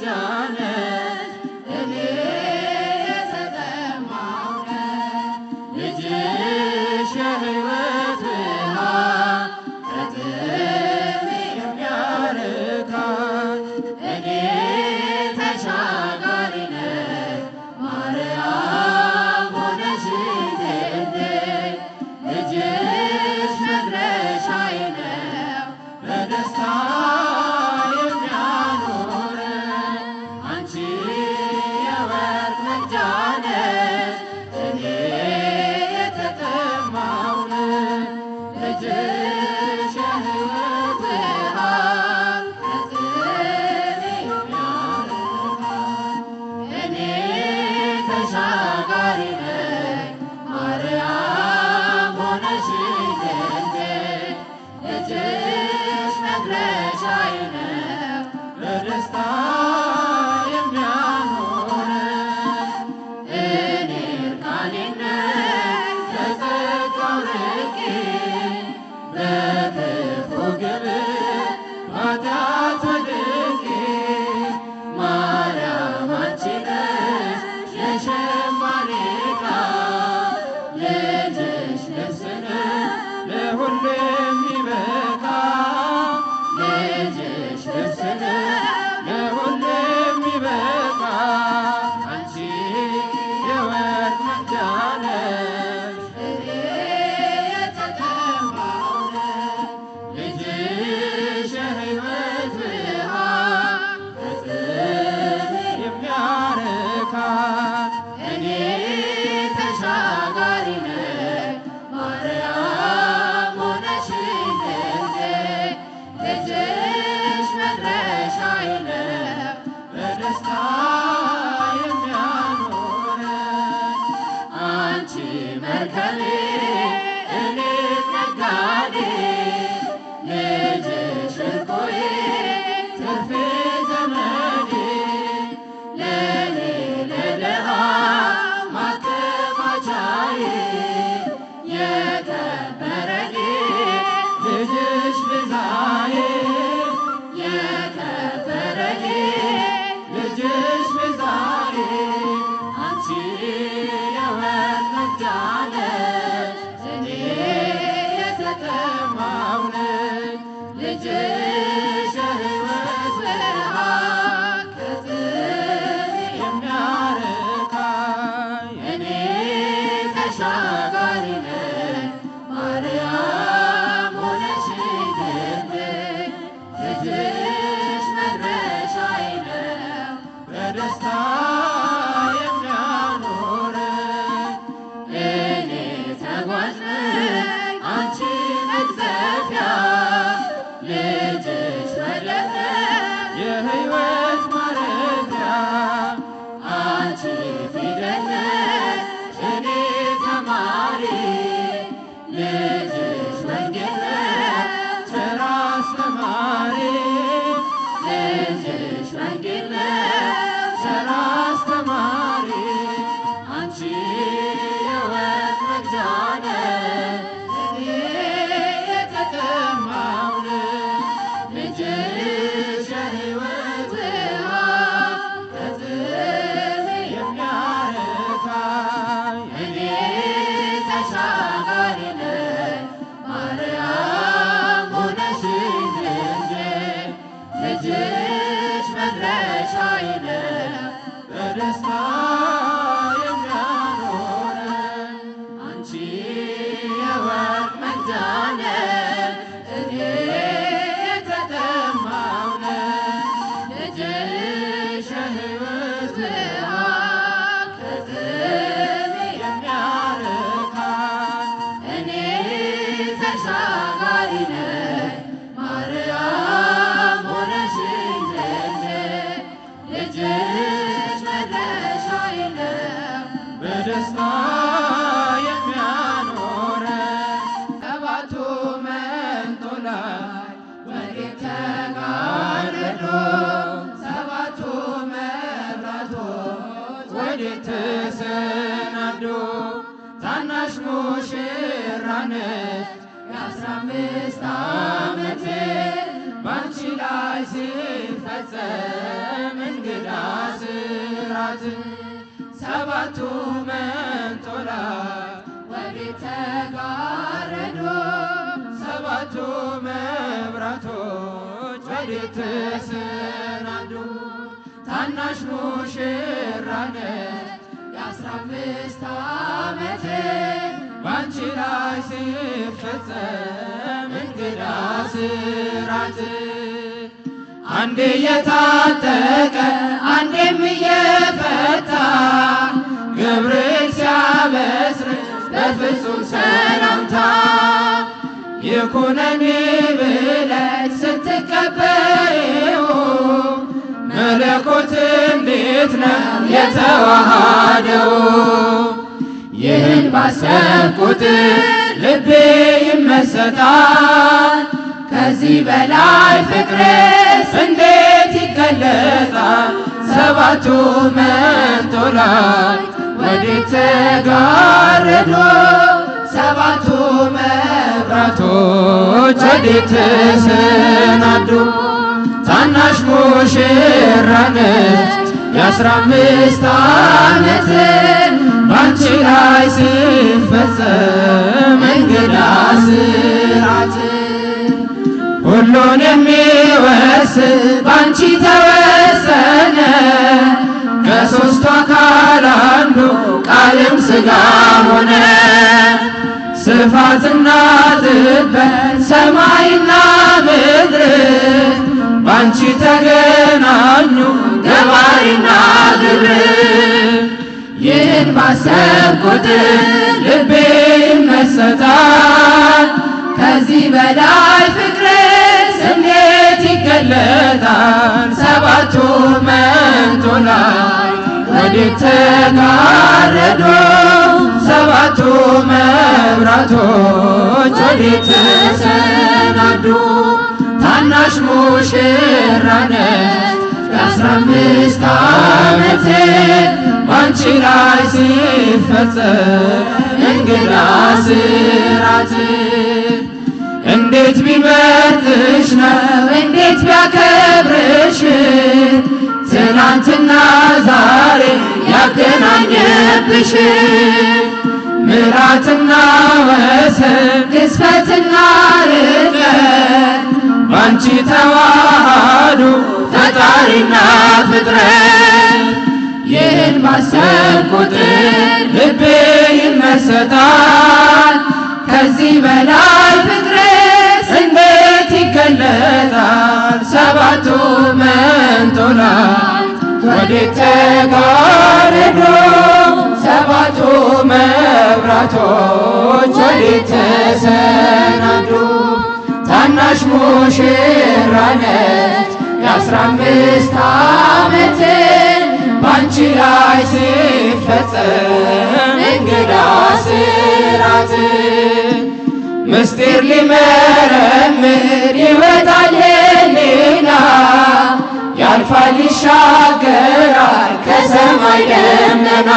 መግጃነሽ እኔ የተጠማሁ ነኝ ልጅሽ የሕይወት ውሃ ከጥሜ የሚያረካኝ እኔ ተሻጋሪ ነኝ ማርያም ሆነሽኝ ክንዴ ልጅሽ መድረሻዬ ነው በደስታ የሚያኖረኝ አንቺ የወርቅ መቅጃ ነሽ እኔ የተጠማሁ ነኝ ልጅሽ የሕይወት ውሃ ከጥሜ የሚያረካኝ እኔ ተሻጋሪ ነኝ ማርያም ሆነሽኝ ክንዴ ልጅሽ መድረሻዬ ነው በደስታ የሚያኖረኝ እኔ እርቃኔን ነኝ ከጸጋው ርቄ በክፉ ግብር በኃጢአት ወድቄ ማርያም አንቺ ነሽ የሸማኔ ዕቃ ልጅሽ ልብስ ነው ለሁሉ የሚበቃ ልጅሽ ልብስ ነው ለሁሉ የሚበቃ አንቺ የወርቅ መቅጃ ነሽ እኔ የተጠማሁ ነኝ ልጅሽ የሕይወት ውሃ ከጥሜ የሚያረካኝ እኔ ተሻጋሪ ነኝ ማርያም ሆነሽኝ ክንዴ ልጅሽ መድረሻዬ ነው በደስታ የሚያኖረኝ አንቺ መርከቤ እኔ ነጋዴ ልጅሽ ዕርቆዬ ትርፌ ዘመዴ ለእኔ ለድሃ ማከማቻዬ የከበረ ጌጥ ልጅሽ ቤዛዬ የከበረ ጌጥ ልጅሽ ቤዛዬ አንቺ የወርቅ መቅጃ ነሽ እኔ የተጠማሁ ነኝ ልጅሽ የሕይወት ውሃ ከጥሜ የሚያረካኝ እኔ ተሻጋሪ ነኝ ማርያም ሆነሽኝ ክንዴ ልጅሽ መድረሻዬ ነው በደስታ የሚያኖረኝ እኔ ተጓዥ ነኝ አንቺ መቅዘፊያ ልጅሽ ወደብ ነው የሕይወት ማረፊያ አንቺ ፊደል ነሽ እኔ ተማሪ ልጅሽ ወንጌል ነው ቸር አስተማሪ ልጅሽ ወንጌል ነው ቸር አስተማሪ አንቺ የወርቅ መቅጃ ነሽ እኔ የተጠማሁ ነኝ ልጅሽ የሕይወት ውሃ ከጥሜ የሚያረካኝ እኔ ተሻጋሪ ነኝ ማርያም ሆነሽኝ ክንዴ ልጅሽ መድረሻዬ ነው በደስታ የሚያኖረኝ አንቺ የወርቅ መቅጃ ነሽ እኔ የተጠማሁ ነኝ ልጅሽ የሕይወት ውሃ ከጥሜ የሚያረካኝ እኔ ተሻጋሪ ነኝ ማርያም ሆነሽኝ ክንዴ ልጅሽ መድረሻዬ ነው በደስታ የሚያኖረኝ ሰባቱ መንጦላዕት ወዴት ተጋረዱ ሰባቱ መብራቶች ወዴት ተሰናዱ ታናሽ ሙሽራ ነች የ15 ዓመቴ ባንቺ ላይ ሲፈጸም እንግዳ ስራት ሰባቱ መንጦላዕት ወዴት ተጋረዱ ሰባቱ መብራቶች ወዴት ተሰናዱ ታናሽ ሙሽራ ነች የ15 ዓመት ባንቺ ላይ ሲፈጸም እንግዳ ስራት አንዴ የታጠቀ አንዴም እየፈታ ገብርኤል ሲያበስር በፍጹም ሰላምታ ይኩነኒ ብለሽ ስትቀበይው መለኮት እንዴት ነው የተዋሃደው ይህን ባሰብኩት ልቤ ይመሰጣል ከዚህ በላይ ፍቅርስ እንዴት ይገለጣል ሰባቱ መንጦላዕት ወዴት ተጋረዱ ሰባቱ መብራቶች ወዴት ተሰናዱ ታናሽ ሙሽራ ነች የ15 ዓመት ባንቺ ላይ ሲፈጸም እንግዳ ስራት ሁሉን የሚወስን ባንቺ ተወሰነ ከሦስቱ አካል አንዱ ቃልም ሥጋ ሆነ ስፋትና ጥበት ሰማይና ምድር ባንቺ ተገናኙ ገባሪና ግብር ይህን ባሰብኩት ልቤ ይመሰጣል ከዚህ በላይ ፍቅርስ እንዴት ይገለጣል ሰባቱ መንጦላዕት ወዴት ተጋረዱ ሰባቱ መብራቶች ወዴት ተሰናዱ ታናሽ ሙሽራ ነች የ15 ዓመት ባንቺ ላይ ሲፈጸም እንግዳ ስራት እንዴት ቢመርጥሽ ነው እንዴት ቢያከብርሽ ትናንትና ዛሬ ያገናኘብሽ ምሕረትና ወሰን ግዝፈትና ርቀት ባንቺ ተዋሃዱ ፈጣሪና ፍጥረት ይህን ባሰብኩት ልቤ ይመሰጣል ከዚህ በላይ ፍቅርስ እንዴት ይገለጣል ሰባቱ መንጦላዕት ወዴት ተጋረዱ ሰባቱ መብራቶች ወዴት ተሰናዱ ታናሽ ሙሽራ ነች የ15 ዓመት ባንቺ ላይ ሲፈጸም እንግዳ ስራት ምስጢር ሊመረምር ይወጣል ሌላ ያልፋል ይሻገራል ከሰማይ ደመና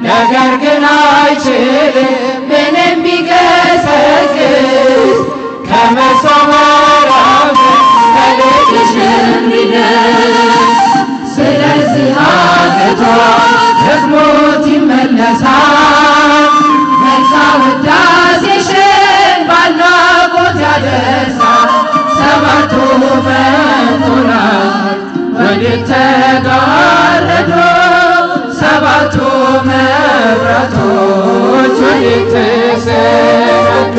ነገር ግን አይችልም ምንም ቢገሰግስ ከመሶበራው ከልጅሽ እንዲደርስ ስለዚህ አቅቶ ደክሞት ይመለሳል መልሳ ውዳሴሽን ባድናቆት ያደርሳል ሰባቱ መንጦላዕት ወዴት ተጋረዱ ሰባቱ መብራቶች ወዴት ተሰናዱ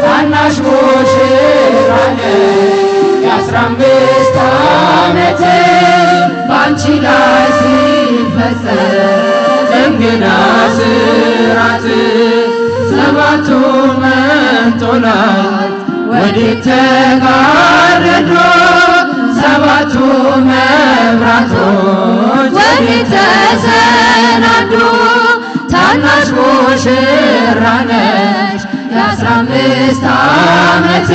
ታናሽ ሙሽራ ነች የ15 ዓመት ባንቺ ላይ ሲፈጸም እንግዳ ስራት ሰባቱ መንጦላዕት ወዴት ተጋረዱ ሰባቱ መብራቶች ወዴት ተሰናዱ ታናሽ ሙሽራ ነች የ15 ዓመት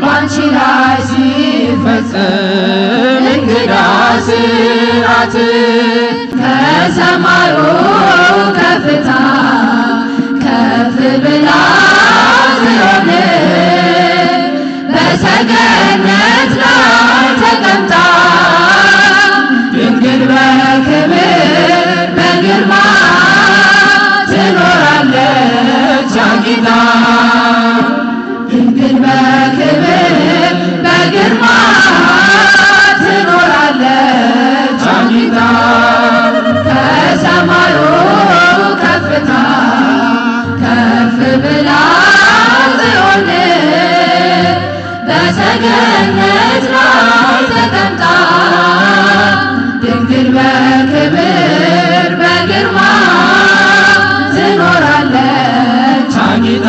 ባንቺ ላይ ሲፈጸም እንግዳ ስራት ከሰማዩ ከፍታ ከፍ ብላ ጽዮን በሰገነት ላይ ተቀምጣ በሰገነት ላይ ተቀምጣ ድንግል በክብር በግርማ ትኖራለች አጊጣ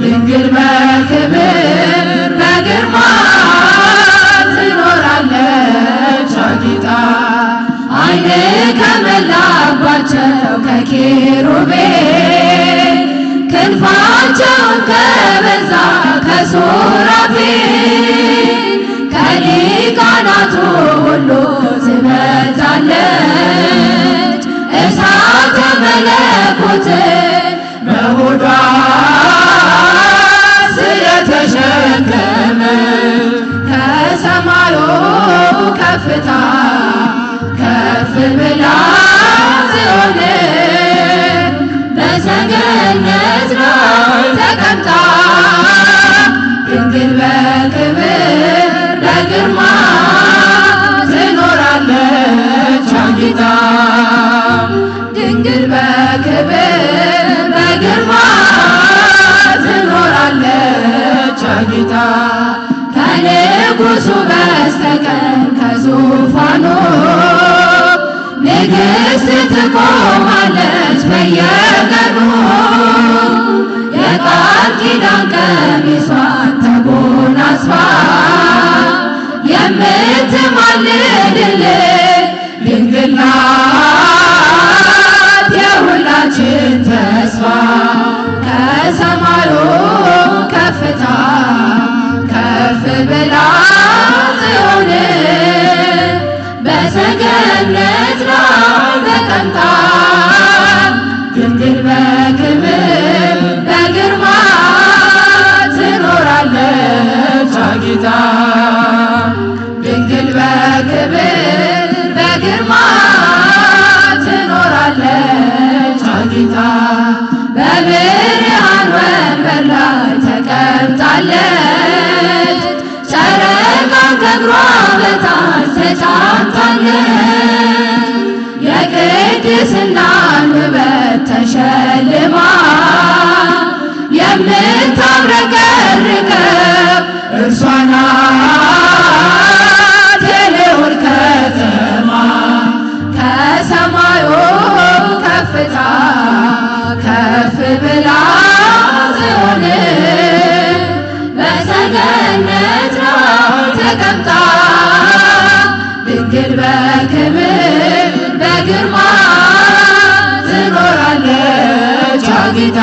ድንግል በክብር በግርማ ትኖራለች አጊጣ ዓይን ከመላባቸው ከኪሩቤል ክንፋቸውን ከበዛ ከሱራፌል ከሊቃናቱ ሁሉ ትበልጣለች እሳተ መለኮትን በሆዷ ስለተሸከመች ከሰማዩ ከፍታ ከፍ ብላ ጽዮን በሰገነት ላይ ተቀምጣ ድንግል በክብር በግርማ ትኖራለች አጊጣ ድንግል በክብር በግርማ ትኖራለች አጊጣ ከንጉሡ በስተቀር ከዙፋኑ ንግሥት ትቆማለች በየቀኑ የቃል ኪዳን ቀሚሷን ተጎናጽፋ የምትማልድልን ድንግል ናት የሁላችን ተስፋ ከሰማዩ ከፍታ ከፍ ብላ ጽዮን በሰገነት ላይ ተቀምጣ ድንግል በክብር በግርማ ትኖራለች አጊጣ ድንግል በክብር በግርማ ትኖራለች አጊጣ በብርሃን ወንበር ላይ ተቀምጣለች ጨረቃን ከእግሯ በታች ተጫምታለች የቅድስናን ውበት ተሸልማ የምታብረቀርቀው እርሷ ናት የልዑል ከተማ ከሰማዩ ከፍታ ከፍ ብላ ጽዮን በሰገነት ላይ ተቀምጣ ድንግል በክብር በግርማ ትኖራለች አጊጣ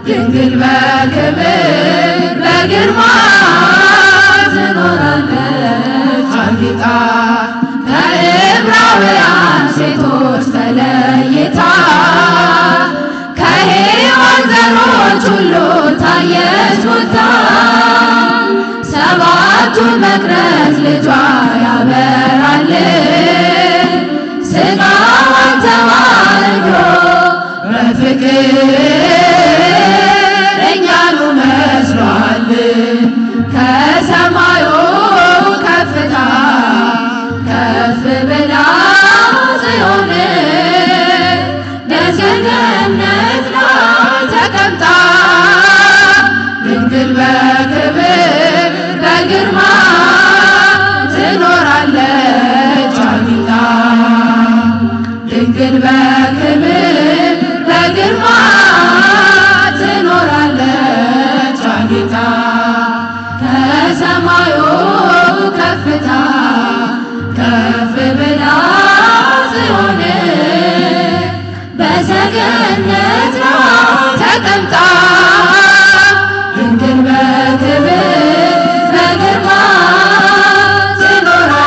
ድንግል በክብር በግርማ ትኖራለች አጊጣ ከዕብራውያን ሴቶች ተለይታ ከሔዋን ዘሮች ሁሉ ታየች ጎልታ ሰባቱ መቅረዝ ልጇ ያበራል ሥጋዋን ተዋህዶ በፍቅር እኛኑ መስሏል ከሰማዩ ከፍታ ከፍ ብላ ጽዮን በሰገነት ላይ ተቀምጣ ድንግል በክብር በግርማ ትኖራለች አጊጣ ድንግል በክብር በግርማ ትኖራለች አጊጣ ከሰማዩ ከፍታ ከፍ ብላ ጽዮን በሰገነት ላይ ተቀምጣ ድንግል በክብር በግርማ ትኖራለች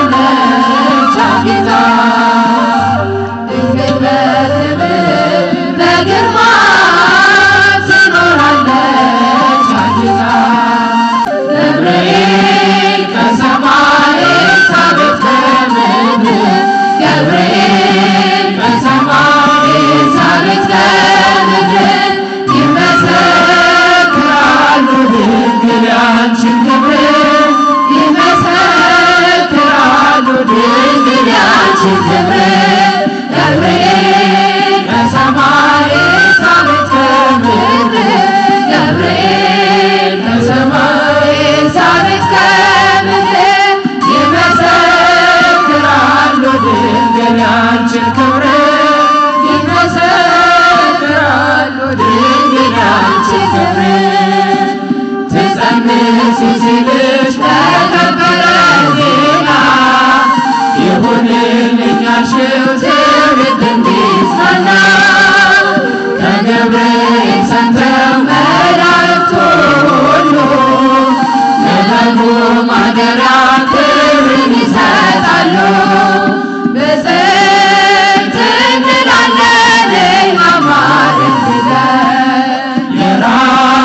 ንጉሥ ልጅ ተከበረ ዜና ይሁንልኝ ያልሽው ትውልድ እንዲጽናና ከገብርኤል ሰምተው መላእክቱ ሁሉ ለበጉ ማደሪያ ክብርን ይሰጣሉ። ብፅዕት እንላለን እኛማ ደግገን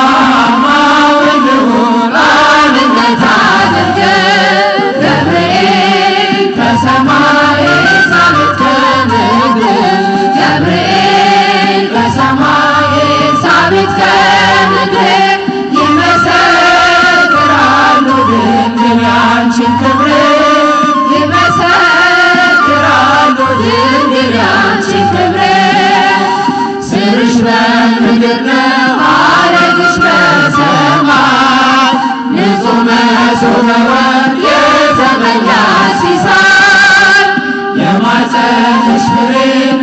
የራማውን ልዑል አብነት አድርገን ገብርኤል ከሰማይ ኤልሳቤጥ ከምድር ገብርኤል ከሰማይ ኤልሳቤጥ ከምድር ይመሰክራሉ ድንግል ያንቺን ክብር ይመሰክራሉ ድንግል ያንቺን ክብር ስርሽ በምድር ነው ሐረግሽ በሰማይ ንጹሕ መሶበ ወርቅ የተመላ ሲሳይ የማኅፀንሽ ፍሬ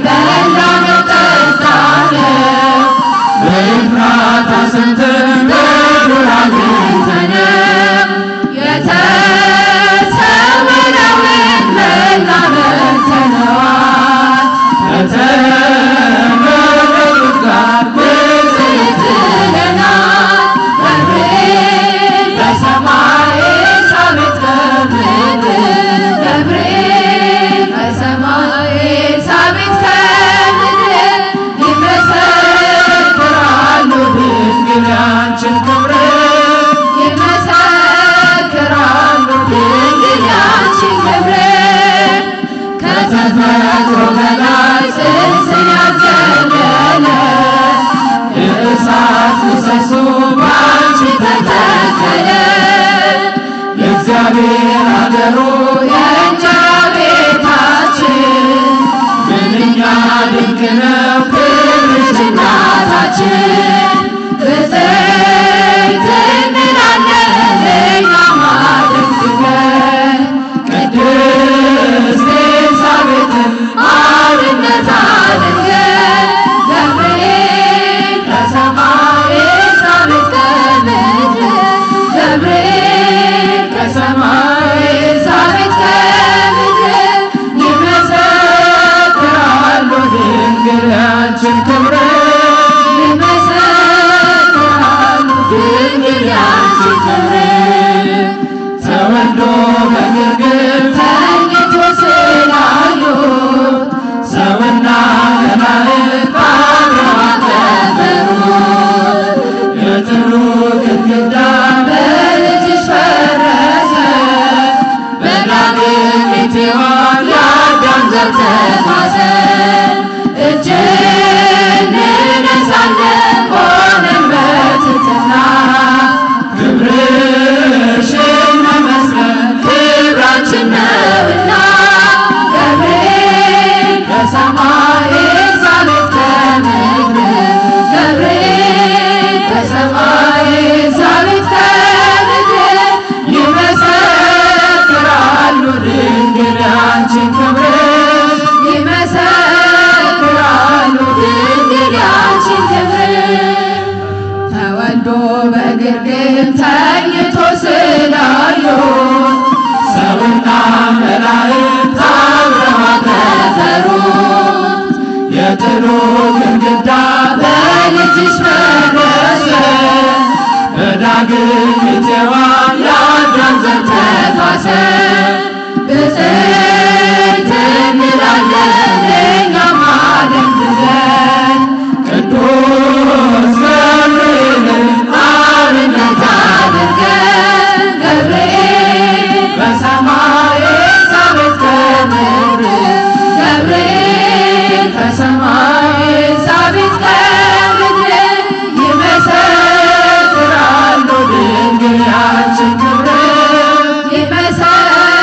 በላነው ጠጣነው በኤፍራታ ሰምተን በዱር አግኝተነው የተሰወረውን መና በልተነዋል ከተመረጡት ጋር ብፅዕት ብለናል። ገብርኤል ከሰማይ ኤልሳቤጥ ከምድር ገብርኤል ከሰማይ ኤልሳቤጥ ከምድር ይመሰክራሉ ድንግል ያንቺን ክብር ይመሰክራሉ ድንግል ያንቺን ክብር ከተፈጥሮ በላይ ጽንስን ያገለለ የእሳት ምሰሶ ባንቺ ተተከለ የእግዚአብሔር አገሩ የእንጀራ ቤታችን ምንኛ ድንቅ ነው ክብርሽ እናታችን። ብፅዕት እንላለን እኛማ ደግገን ቅድስት ኤልሳቤጥን አብነት አድርገን ገብርኤል ከሰማይ ኤልሳቤጥ ከምድር ገብርኤል ከሰማይ ኤልሳቤጥ ከምድር ይመሰክራሉ ድንግል ያንቺን ክብር ይመሰክራሉ ድንግል ያንቺን ክብር ተወልዶ በግርግም ተኝቶ ስላዩት ሰውና መላእክት አብረው አከበሩት። የጥሉ ግድግዳ በልጅሽ ፈረሰ በዳግም ሔዋን የአዳም ዘር ተካሰ። እጅ እንነሳለን ሆነን በትሕትና ክብርሽን መመስገን ክብራችን ነውና ገብርኤል ከሰማይ ኤልሳቤጥ ከምድር ገብርኤል ከሰማይ ኤልሳቤጥ ከምድር ይመሰክራሉ ድንግል ያንቺን ክብር ይመሰክራሉ ድንግል ያንቺን ክብር ተወልዶ በግርግም ተኝቶ ስላዩት ሰውና መላእክት አብረው አከበሩት። የጥሉ ግድግዳ በልጅሽ ፈረሰ በዳግም ሔዋን የአዳም ዘር ተካሰ። ብፅዕት እንላለን እኛማ ደግገን ቅዱስ ገብርኤልን አብነት አድርገን ገብርኤል ከሰማይ ኤልሳቤጥ ከምድር ገብርኤል ከሰማይ ኤልሳቤጥ ከምድር ይመሰክራሉ ድንግል ያንቺን ክብር ይመሰክራሉ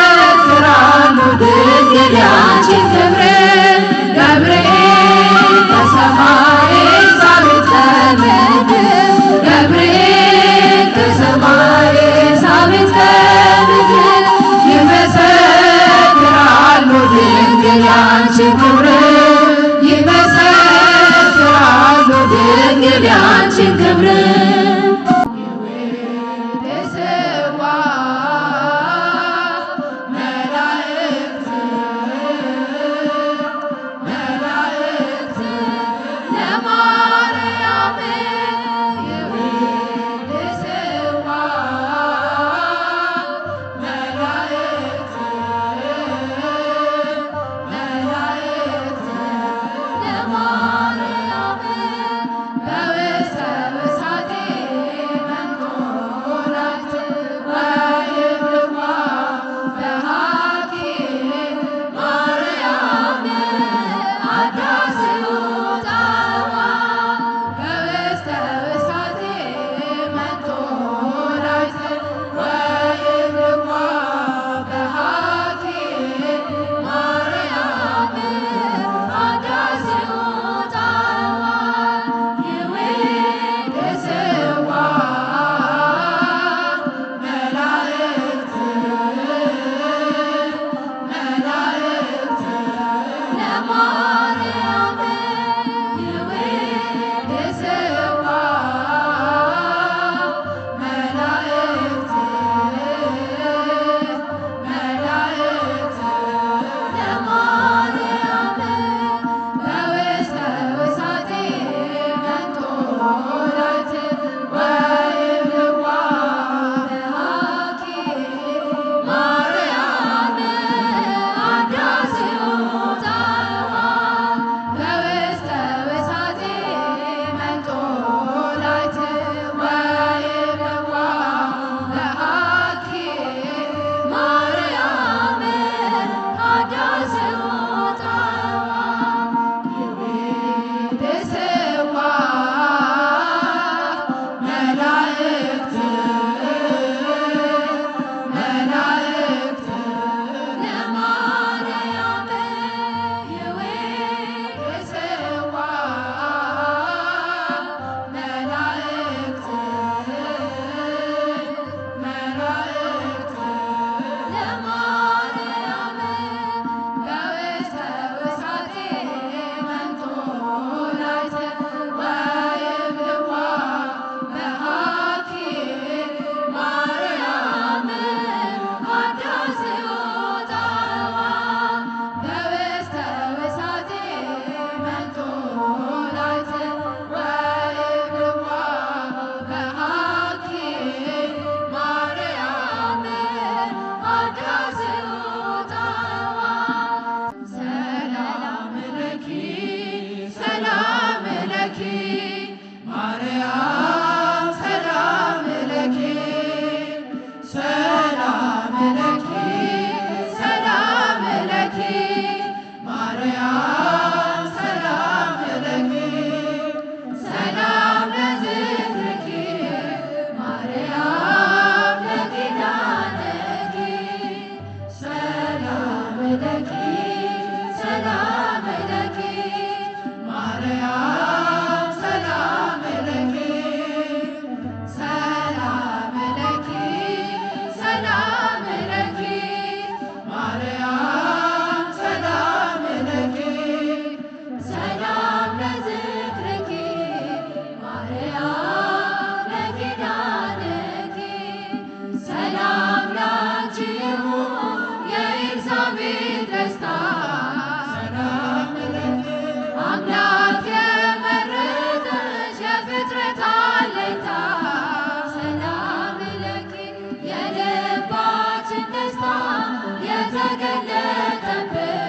ተገለጠብሽ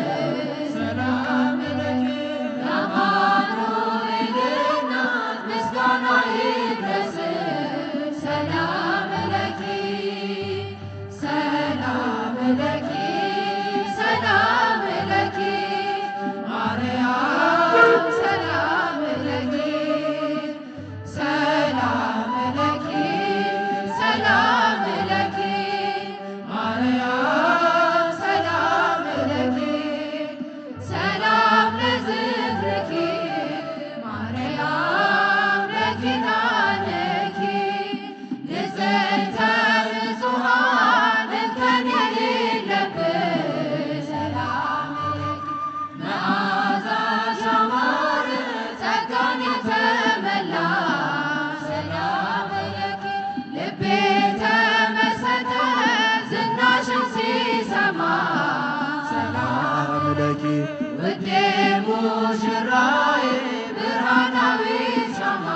ሰላም ለኪ የአማኑኤል እናት ምስጋና ይድረስሽ ሰላም ለኪ ሰላም ለኪ ሰላም ለኪ ማርያም ሰላም ለኪ ሰላም ለኪ ሰላም ለኪ ማርያም ሰላም ለኪ ሰላም ለዝክርኪ ማርያም ለኪዳንኪ ንጽሕተ ንጹሐን እንከን የሌለብሽ ሰላም ለኪ መዓዛሽ ያማረ ጸጋን የተመላሽ ሰላም ለኪ ልቤ ተመሰጠ ዝናሽን ሲሰማ ሰላም ለኪ ውዴ ሙሽራዬ ብርሃናዊ ሻማ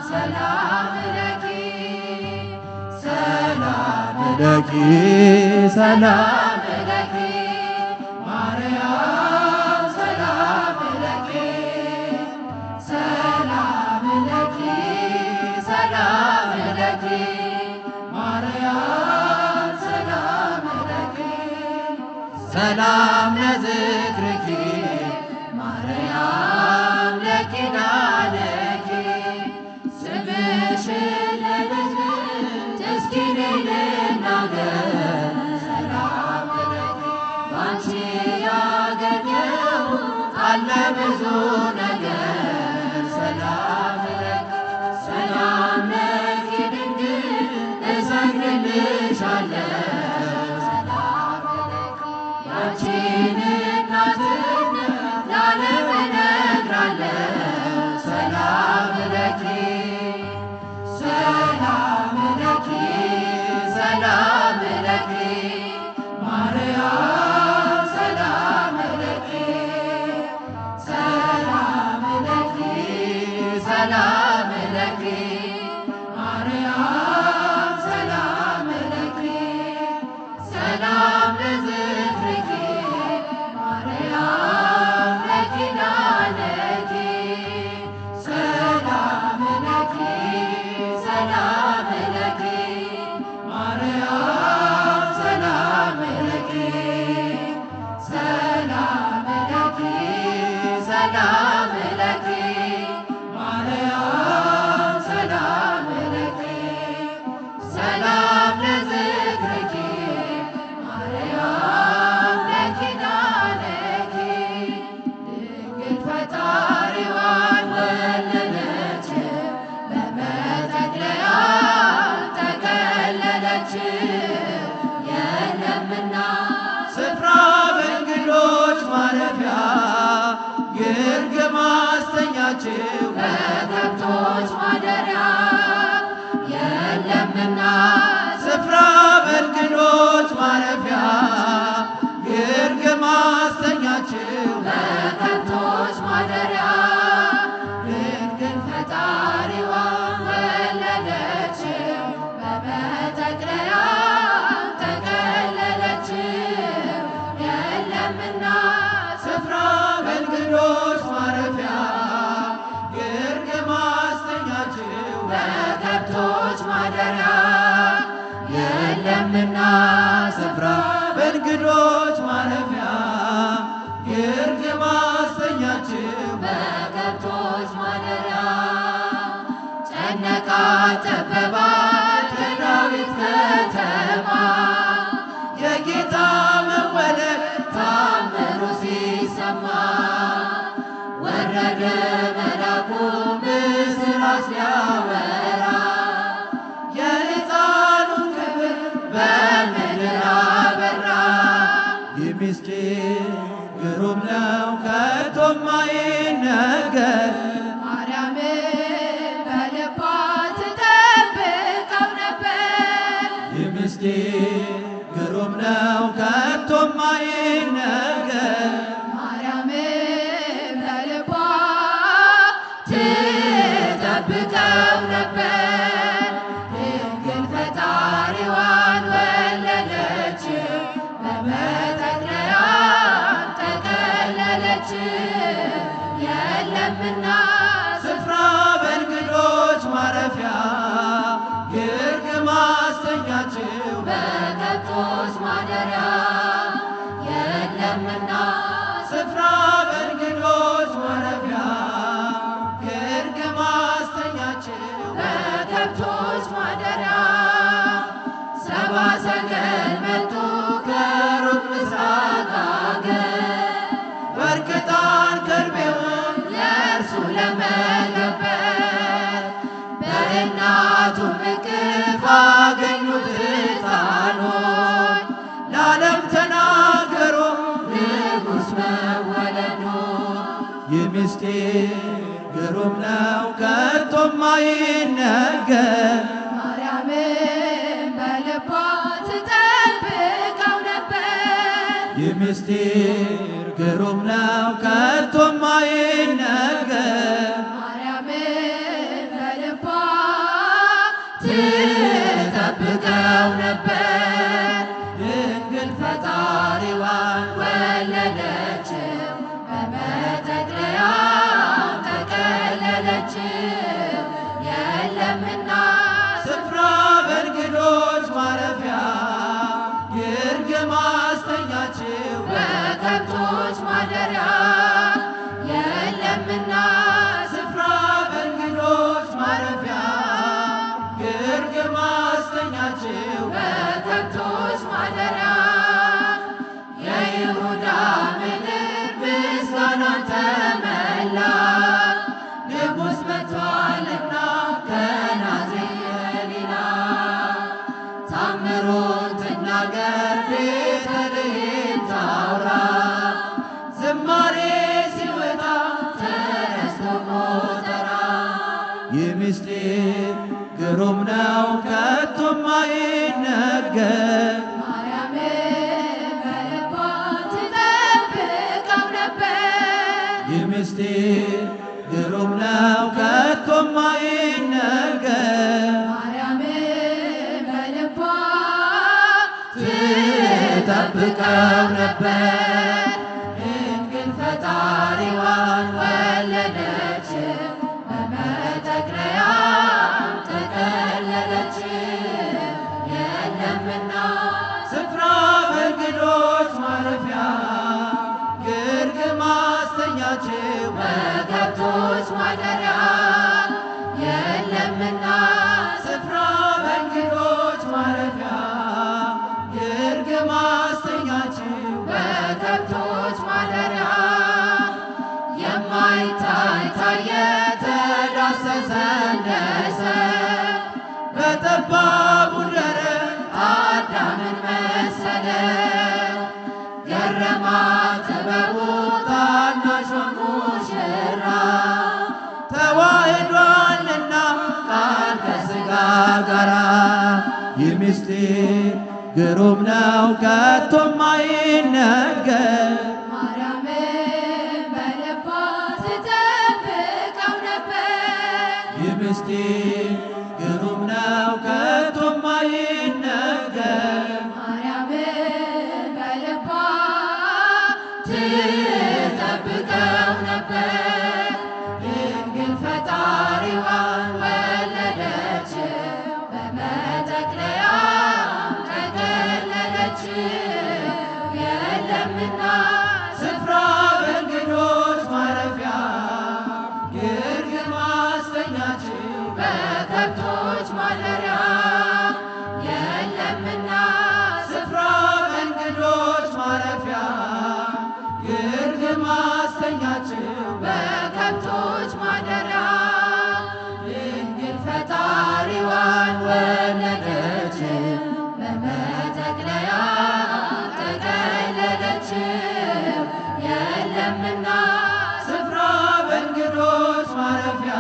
ሰላም ለኪ ሰላም ለኪ ሰላም ሰላም ለኪ ማርያም ሰላም ለኪ ሰላም ለኪ ሰላም ለኪ ማርያም ሰላም ለኪ ሰላም ለዝክርኪ ማርያም ለኪዳንኪ ስምሽን ለልጅ እስኪ ልናገር ሰላም ለኪ ባንቺ ያገኘሁት አለ ብዙ ነገር ሰላም ለኪ ሰላም ለኪ ድንግል እሰግድልሻለሁ ሰላም ለኪ ያንቺን እናትነት ለዓለም እነግራለሁ ሰላም ለኪ ሰላም ለኪ ሰላም ለኪ ማርያም ሰላም ለኪ ሰላም ለኪ ሰላም ለኪ ማርያም ሰላም ለኪ ሰላም ለዝክርኪ ማርያም ለኪዳንኪ ሰላም ለኪ ሰላም ለኪ ማርያም ሰላም ለኪ ሰላም ለኪ ሰላም ለኪ ማርያም ሰላም ለኪ ሰላም ለዝክርኪ ማርያም ለኪዳንኪ ድንግል ፈጣሪዋን ወለደች በመጠቅለያ ተከለለች የለምና ስፍራ በእንግዶች ማረፊያ ግርግም አስተኛችው በከብቶች ማደሪያ የለምና ስፍራ በእንግዶች ማረፊያ ግርግም አስተኛችው በከብቶች ማደሪያ ድንግል ፈጣሪዋን ወለደች በመጠቅለያ ተከለለች የለምና ስፍራ በእንግዶች ማረፊያ ግርግም አስተኛችው በከብቶች ማደሪያ የለምና ስፍራ በእንግዶች ማረፊያ ግርግም አስተኛችው በከብቶች ማደሪያ ጨነቃት ጠበባት የዳዊት ከተማ የጌታ መወለድ ታምሩ ሲሰማ ወረደ መልአኩ ምስራች ሊያወራ የሕፃኑን ክብር በምድር አበራ ይህ ምስጢር ግሩም ነው ከቶም አይነገር ማርያምን በልቧ ትጠብቀው ነበር ይህ ምስጢር ግሩም ነው ከቶም አይነገር ማርያምን በልቧ ትጠብቀው ነበር ድንግል ፈጣሪዋን ወለደች በመ ምስጢር ግሩም ነው ከቶም አይነገር። ማርያምን በልቧ ትጠብቀው ነበር። ይህ ምስጢር ግሩም ነው ከቶም አይነገር። ማርያምን በልቧ ትጠብቀው ነበር። ድንግል ፈጣሪዋን ወለደችው በመጠቅለያ ተቀለለችው። የለምና ስፍራ በእንግዶች ማረፊያ ይርግም አስተኛችው በከብቶች ማደሪያ። የለምና ስፍራ በእንግዶች ማረፊያ ይርግም አስተኛችው በከብቶች ማደሪያ። የይሁዳ ምድር ምስጋናን ተመላ። ንጉሥ መጥቷልና ከናዝሬት ገሊላ። ታምሩን ትናገር ቤተልሔም ታውራ። ዝማሬ ሲወጣ ተረስቶ ቆጠራ። ይህ ምስጢር ግሩም ነው ከቶም አይነገር። ማርያምን በልቧ ትጠብቀው ነበር። ይህ ምስጢር ግሩም ነው ከቶም አይነገር። ማርያምን በልቧ ትጠብቀው ነበር። ድንግል ፈጣሪዋን ወለደችው በመጠቅለያ ተቀለለችው። የለምና ስፍራ በእንግዶች ማረፊያ ግርግም አስተኛችው በከብቶች ማደሪያ። የለምና ስፍራ በእንግዶች ማረፊያ ግርግም አስተኛችው በከብቶች ማደሪያ። የማይታይ ታየ ተዳሰሰ እንደ ሰው። በጠባቡ ደረት አዳምን መሰለ። ገረማት ጥበቡ ታናሿ ሙሽራ። ተዋህዷልና ቃል ከሥጋ ጋራ። ይህ ምስጢር ግሩም ነው ከቶም አይነገር። ማርያምን በልቧ ትጠብቀው ነበር። ይህ ምስጢር ግሩም ነው ከቶም አይነገር። ማርያምን በልቧ ትጠብቀው ነበር። ድንግል ፈጣሪዋን ወለደችው በመጠቅለያ ተቀለለችው። የለምና ስፍራ በእንግዶች ማረፊያ ግርግም አስተኛችው በከብቶች ማደሪያ። የለምና ስፍራ በእንግዶች ማረፊያ ግርግም አስተኛችው በከብቶች ማደሪያ። ድንግል ፈጣሪዋን ወለደችው በመጠቅለያ ተቀለለችው። የለምና ስፍራ በእንግዶች ማረፊያ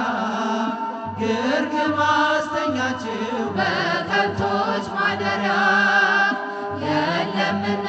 ግርግም አስተኛችው በከብቶች ማደሪያ። የለምና